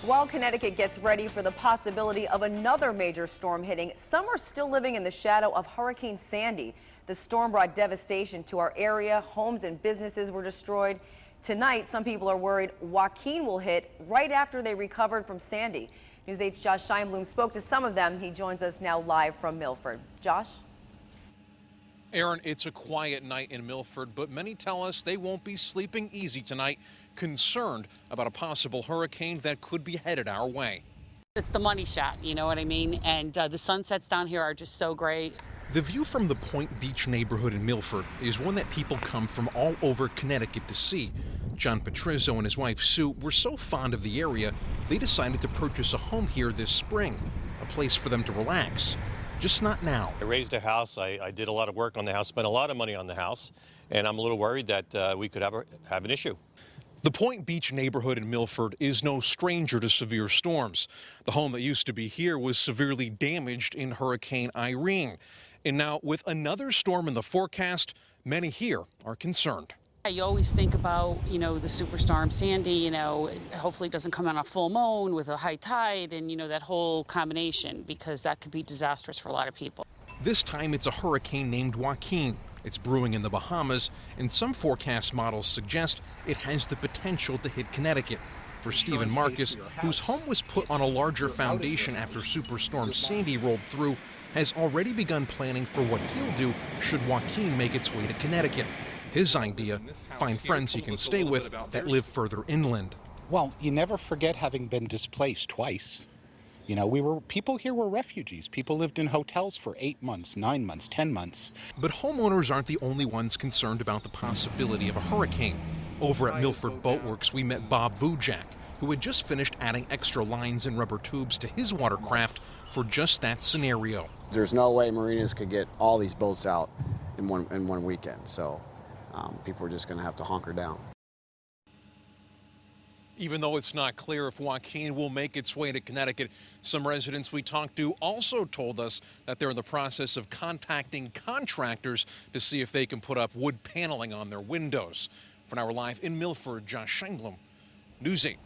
While Connecticut gets ready for the possibility of another major storm hitting, some are still living in the shadow of Hurricane Sandy. The storm brought devastation to our area. Homes and businesses were destroyed. Tonight, some people are worried Joaquin will hit right after they recovered from Sandy. News 8's Josh Scheinblum spoke to some of them. He joins us now live from Milford. Josh? Aaron, it's a quiet night in Milford, but many tell us they won't be sleeping easy tonight, concerned about a possible hurricane that could be headed our way. It's the money shot, you know what I mean? And the sunsets down here are just so great. The view from the Point Beach neighborhood in Milford is one that people come from all over Connecticut to see. John Patrizzo and his wife Sue were so fond of the area, they decided to purchase a home here this spring, a place for them to relax. Just not now. I raised a house. I did a lot of work on the house, spent a lot of money on the house, and I'm a little worried that we could have an issue. The Point Beach neighborhood in Milford is no stranger to severe storms. The home that used to be here was severely damaged in Hurricane Irene. And now, with another storm in the forecast, many here are concerned. You always think about, the superstorm Sandy, hopefully it doesn't come on a full moon with a high tide and, that whole combination, because that could be disastrous for a lot of people. This time it's a hurricane named Joaquin. It's brewing in the Bahamas, and some forecast models suggest it has the potential to hit Connecticut. For Stephen Marcus, whose home was put on a larger foundation after Superstorm Sandy rolled through, has already begun planning for what he'll do should Joaquin make its way to Connecticut. His idea, find friends he can stay with that live further inland. Well, you never forget having been displaced twice. People here were refugees. People lived in hotels for 8 months, 9 months, 10 months. But homeowners aren't the only ones concerned about the possibility of a hurricane. Over at Milford Boatworks, we met Bob Vujak, who had just finished adding extra lines and rubber tubes to his watercraft for just that scenario. There's no way marinas could get all these boats out in one weekend, so people are just going to have to hunker down. Even though it's not clear if Joaquin will make its way to Connecticut, some residents we talked to also told us that they're in the process of contacting contractors to see if they can put up wood paneling on their windows. For now, we're live in Milford. Josh Scheinblum, News 8.